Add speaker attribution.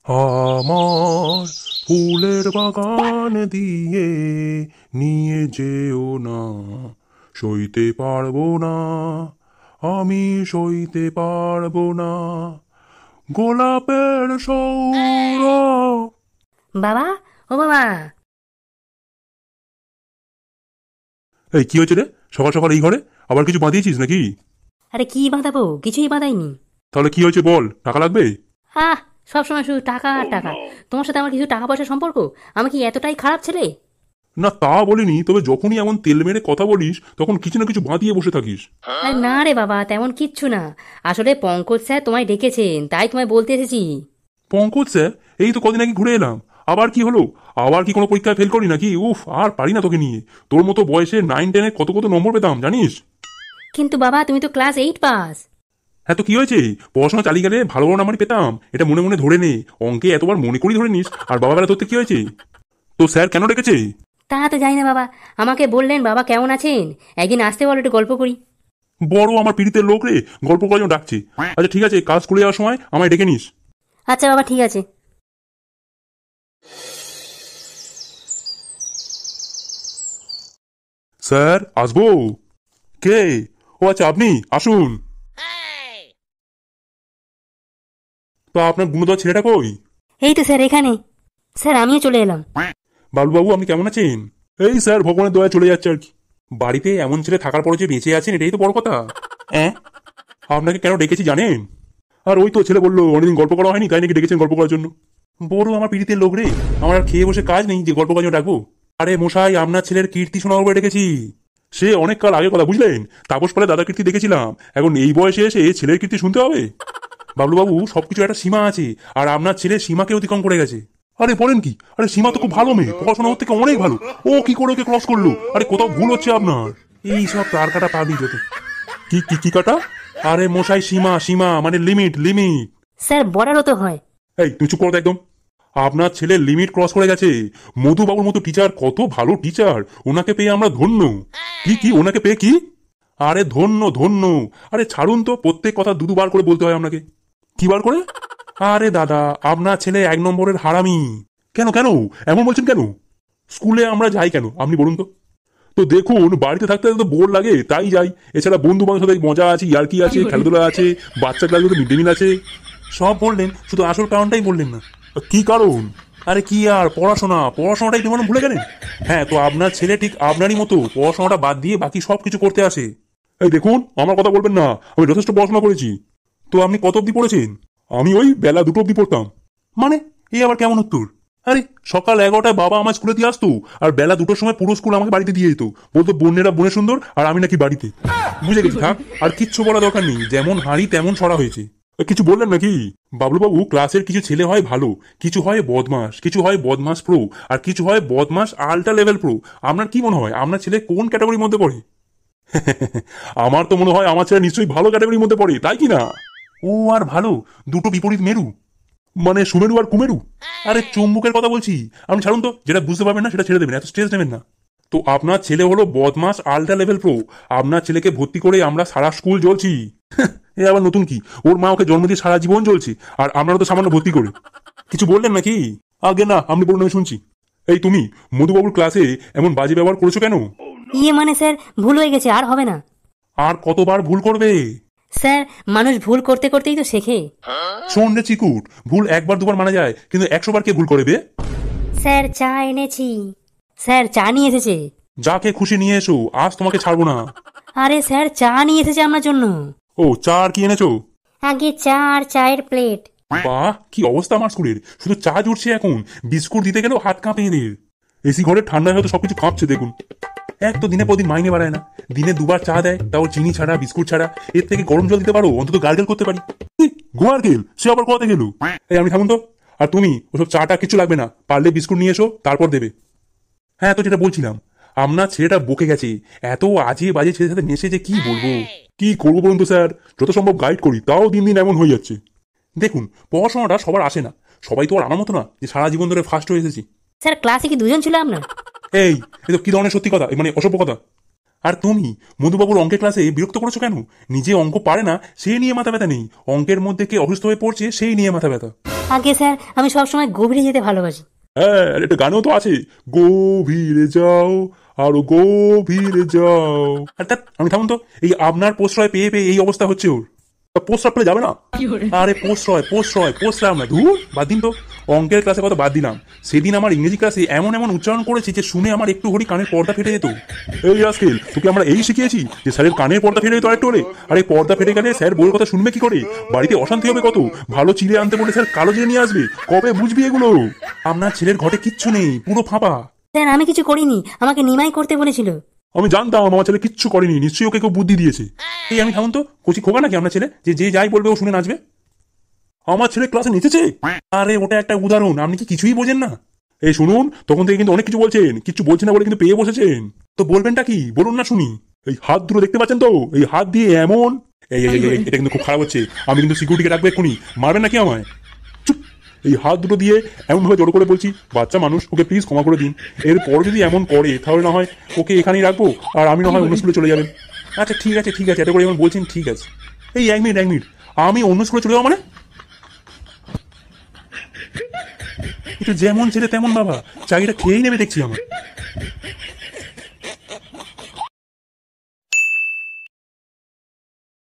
Speaker 1: আমার ফুলের বাগান দিয়ে নিয়ে যেও না, সইতে পারবো না, আমি সইতে পারবো না গোলাপের সৌরভ।
Speaker 2: বাবা, ও বাবা।
Speaker 1: এই কি হয়েছে রে সকাল সকাল এই ঘরে? আবার কিছু বাঁধিয়েছিস নাকি?
Speaker 2: আরে কি বাঁধাবো, কিছুই বাঁধাইনি।
Speaker 1: তাহলে কি হয়েছে বল, টাকা লাগবে?
Speaker 2: আহ, সবসময় শুধু টাকা আর টাকা। তোমার সাথে আমার কিছু টাকা পয়সার সম্পর্ক? আমি কি এতটাই খারাপ ছেলে?
Speaker 1: না তা বলিনি, তবে যখনই এমন তেল মেরে কথা বলিস তখন কিছু না কিছু বাঁধিয়ে বসে থাকিস।
Speaker 2: আরে না রে বাবা, তেমন কিচ্ছু না। আসলে পঙ্কজ স্যার তোমায় ডেকেছেন, তাই তোমায় বলতে এসেছি।
Speaker 1: পঙ্কজ স্যার? এই তো কদিন আগে ঘুরে এলাম, আবার কি হলো? আবার কি কোনো পরীক্ষায় ফেল করি নাকি? উফ, আর পারি না তোকে নিয়ে। তোর মতো বয়সে 9-10 কত কত নম্বর পেতাম জানিস?
Speaker 2: কিন্তু বাবা, তুমি তো ক্লাস 8 পাস।
Speaker 1: হ্যাঁ তো কি হয়েছে? পড়াশোনা চালিয়ে গেলে ভালো ভালো নাম্বারই পেতাম, এটা মনে মনে ধরে নে। অঙ্কে এতবার মনে করি ধরে নিস, আর বাবা বেলা তোর কি হয়েছে? তো স্যার কেন ডেকেছে?
Speaker 2: তা তো জানি না বাবা, আমাকে বললেন বাবা কেমন আছেন, একদিন আসতে বলো, একটু গল্প করি।
Speaker 1: বড় আমার পীড়িতের লোক রে, গল্প করার জন্য ডাকছে। আচ্ছা ঠিক আছে, কাজ করে যাওয়ার সময় আমায় ডেকে নিস।
Speaker 2: আচ্ছা বাবা, ঠিক আছে।
Speaker 1: স্যার আসবো? কে? ও আচ্ছা, আপনি আসুন। তা আপনার গুণধর ছেলেটা কই?
Speaker 2: এই তো স্যার এখানে। স্যার আমিও চলে এলাম।
Speaker 1: বাবুবাবু আপনি কেমন আছেন? এই স্যার ভগবানের দয়া চলে যাচ্ছে আর কি। বাড়িতে এমন ছেলে থাকার পরে যে বেঁচে আছেন এটাই তো বড় কথা। হ্যাঁ, আপনাকে কেন ডেকেছি জানেন? আর ওই তো ছেলে বললো অনেকদিন গল্প করা হয়নি, তাই নাকি ডেকেছেন গল্প করার জন্য। বড় আমার পীড়িতের লোক রে, আমার আর খেয়ে বসে কাজ নেই যে গল্প করার জন্য ডাকবো। আরে মশাই, আপনার ছেলের কীর্তি শোনার উপরে ডেকেছি। সে অনেক কাল আগের কথা, বুঝলেন? তাপস পালে দাদা কীর্তি দেখেছিলাম, এখন এই বয়সে এসে ছেলের কীর্তি শুনতে হবে? বাবলুবাবু সবকিছু একটা সীমা আছে, আর আপনার ছেলে সীমাকে অতিক্রম করে গেছে। আরে বলেন কি? আরে সীমা তো খুব ভালো মেয়ে, পড়াশোনা থেকে অনেক ভালো। ও কি করে ওকে ক্রস করলো? আরে কোথাও ভুল হচ্ছে আপনার। এই সব তার কাটা পাবি যত। কি কি কি কাটা? আরে মশাই, সীমা সীমা মানে লিমিট লিমিট।
Speaker 2: স্যার বর্ডারও তো হয়।
Speaker 1: এই তুই চুপ করো তো একদম। আপনার ছেলে লিমিট ক্রস করে গেছে। মধুবাবুর মতো টিচার, কত ভালো টিচার, ওনাকে পেয়ে আমরা ধন্য। কি কি ওনাকে পেয়ে কি? আরে ধন্য ধন্য। আরে ছাড়ুন তো, প্রত্যেক কথা দুবার করে বলতে হয় আপনাকে। কি বার করে? আরে দাদা, আপনার ছেলে 1 নম্বরের হারামি। কেন কেন এমন বলছেন কেন? স্কুলে আমরা যাই কেন আপনি বলুন তো? তো দেখুন, বাড়িতে থাকতে তো বোর লাগে তাই যাই। এছাড়া বন্ধু বান্ধব সাথে মজা আছে, ইয়ার্কি আছে, খেলাধুলা আছে, বাচ্চা ক্লাসে মিড ডে মিল আছে। সব বললেন, শুধু আসল কারণটাই বললেন না। কি কারণ? আরে কি আর, পড়াশোনা, পড়াশোনাটাই তুমি ভুলে গেলেন? হ্যাঁ, তো আপনার ছেলে ঠিক আপনারই মতো পড়াশোনাটা বাদ দিয়ে বাকি সব কিছু করতে আসে। এই দেখুন, আমার কথা বলবেন না, আমি যথেষ্ট পড়াশোনা করেছি। তো আপনি কত অব্দি পড়েছেন? আমি ওই বেলা 2টো অব্দি পড়তাম। মানে এই আবার কেমন উত্তর? আরে সকাল 11টায় বাবা আমার স্কুলে দিয়ে আসতো, আর বেলা 2টোর সময় পুরো স্কুল আমাকে বাড়িতে দিয়ে যেত। বলতো বোনেরা বনে সুন্দর, আর আমি নাকি বাড়িতে। বুঝে গেছি, থাক আর কিচ্ছু বলা দরকার নেই, যেমন হাঁড়ি তেমন ছড়া হয়েছে। কিছু বললেন নাকি? বাবলুবাবু, ক্লাসের কিছু ছেলে হয় ভালো, কিছু হয় বদমাস, কিছু হয় বদমাস প্রো, আর কিছু হয় বদমাস আল্ট্রা লেভেল প্রো। আপনার কি মনে হয় আপনার ছেলে কোন ক্যাটাগরির মধ্যে পড়ে? আমার তো মনে হয় আমার ছেলে নিশ্চয়ই ভালো ক্যাটাগরির মধ্যে পড়ে, তাই কি না? ও আর ভালো, দুটো বিপরীত মেরু, মানে সুমেরু আর কুমেরু। আরে চুম্বুকের কথা বলছি। আপনি ছাড়ুন তো, যেটা বুঝতে পারবেন না সেটা ছেড়ে দেবেন, এত স্ট্রেস নেবেন না। তো আপনার ছেলে হলো বদমাস আল্ট্রা লেভেল প্রো। আপনার ছেলেকে ভর্তি করে আমরা সারা স্কুল জ্বলছি। এ আবার নতুন কি? ওর মা ওকে জন্ম দিয়ে সারা জীবন জ্বলছে, আর আপনারা তো সামান্য ভর্তি করে। কিছু বললেন নাকি? আগে না, আপনি বলুন, আমি শুনছি। এই তুমি মধুবাবুর ক্লাসে এমন বাজে ব্যবহার করেছো কেন?
Speaker 2: মানে স্যার, ভুল হয়ে গেছে, আর হবে না।
Speaker 1: আর কতবার ভুল করবে?
Speaker 2: স্যার, মানুষ ভুল করতে করতেই তো শেখে।
Speaker 1: শোন রে চিকুট, ভুল একবার দুবার মানা যায়, কিন্তু 100বার কে ভুল করবে?
Speaker 2: স্যার চা এনেছি। স্যার চা নিয়ে এসেছে।
Speaker 1: যাকে খুশি নিয়ে এসো, আজ তোমাকে ছাড়বো না।
Speaker 2: আরে স্যার চা নিয়ে এসেছে আপনার জন্য।
Speaker 1: ও, চা আর কি এনেছো?
Speaker 2: আগে চা আর চায়ের প্লেট।
Speaker 1: বাহ, কি অবস্থা আমার স্কুলের, শুধু চা জুটছে এখন, বিস্কুট দিতে গেলেও হাত কাঁপে এদের। এসি ঘরের ঠান্ডায় হয়তো সবকিছু কাঁপছে দেখুন। এক তো দিনে প্রতিদিন মাইনে বাড়ায় না, দিনে 2বার চা দেয়, তাও চিনি ছাড়া, বিস্কুট ছাড়া। এর থেকে গরম জল দিতে পারো, অন্তত গার্গেল করতে পারি। গোয়ার্গেল সে আবার কোথা গেল? এই আমি থাকুন তো। আর তুমি ওসব চাটা কিছু লাগবে না, পারলে বিস্কুট নিয়ে এসো, তারপর দেবে। হ্যাঁ, তো যেটা বলছিলাম, আপনার ছেলেটা বকে গেছে। এত আজে বাজে ছেলের সাথে মেশে যে কি বলবো। কি করবো বলুন তো স্যার, যত সম্ভব গাইড করি, তাও দিন দিন এমন হয়ে যাচ্ছে। দেখুন, পড়াশোনাটা সবার আসে না, সবাই তো আর আমার মতো না যে সারা জীবন ধরে ফার্স্ট হয়ে এসেছি।
Speaker 2: স্যার ক্লাসে কি দুজন ছিল আপনার?
Speaker 1: এই তো কি ধরনের সত্যি কথা, মানে অসভ্য কথা। আর তুমি মধুবাবুর অঙ্কের ক্লাসে বিরক্ত করেছো কেন? নিজে অঙ্ক পারে না, সেই নিয়ে মাথা ব্যথা নেই, অঙ্কের মধ্যে কে অসুস্থ হয়ে পড়ছে সেই নিয়ে মাথা ব্যথা।
Speaker 2: আগে স্যার, আমি সবসময় গভীরে যেতে ভালোবাসি।
Speaker 1: হ্যাঁ, আর একটা গানও তো আছে, গভীরে যাও আরো গভীরে যাও। আর তা আমি থামুন তো, এই আপনার প্রশ্রয় পেয়ে পেয়ে এই অবস্থা হচ্ছে ওর। প্রশ্রয় পেলে যাবে না? আরে প্রশ্রয় আমরা ধুর বাদ দিন তো। অঙ্কের ক্লাসে কত বাদ দিলাম, সেদিন আমার ইংরেজি ক্লাসে এমন এমন উচ্চারণ করেছি যে শুনে আমার একটু হরি কানের পর্দা ফেটে যেত। এই রাস্কেল, তোকে আমরা এই শিখিয়েছি যে স্যারের কানের পর্দা ফেটে যেত আরেকটু হলে? আরে পর্দা ফেটে গেলে স্যার বইয়ের কথা শুনবে কি করে? বাড়িতে অশান্তি হবে কত। ভালো চিড়ে আনতে বলে স্যার কালো চিড়ে নিয়ে আসবে, কবে বুঝবি এগুলো? আপনার ছেলের ঘটে কিচ্ছু নেই, পুরো ফাঁপা।
Speaker 2: স্যার আমি কিছু করিনি, আমাকে নিমাই করতে বলেছিল।
Speaker 1: আমি জানতাম আমার ছেলে কিচ্ছু করেনি, নিশ্চয়ই ওকে কেউ বুদ্ধি দিয়েছে। এই আমি থামুন তো, কচি খোকা নাকি আপনার ছেলে যে যে যাই বলবে ও শুনে নাচবে? আমার ছেলে ক্লাসে নেচেছে? আরে ওটা একটা উদাহরণ, আপনি কি কিছুই বোঝেন না? এই শুনুন, তখন থেকে কিন্তু অনেক কিছু বলছেন, কিছু বলছেন না বলে কিন্তু পেয়ে বসেছেন। তো বলবেনটা কি বলুন না শুনি। এই হাত দুটো দেখতে পাচ্ছেন তো, এই হাত দিয়ে এমন, এই এটা কিন্তু খুব খারাপ হচ্ছে। আমি কিন্তু সিকিউরিটিকে ডাকবো এক্ষুনি, মারবেন নাকি আমায়? চুপ। এই হাত দুটো দিয়ে এমন ভাবে জড়ো করে বলছি, বাচ্চা মানুষ, ওকে প্লিজ ক্ষমা করে দিন। এরপর যদি এমন করে তাহলে না হয় ওকে এখানেই রাখবো, আর আমি না হয় অন্য স্কুলে চলে যাবেন। আচ্ছা ঠিক আছে এটা করে যেমন বলছেন ঠিক আছে। এই এক মিনিট, আমি অন্য স্কুলে চলে যাবো মানে? একটু যেমন ছেলে তেমন বাবা, চাকরিটা খেয়েই নেবে দেখছি আমার।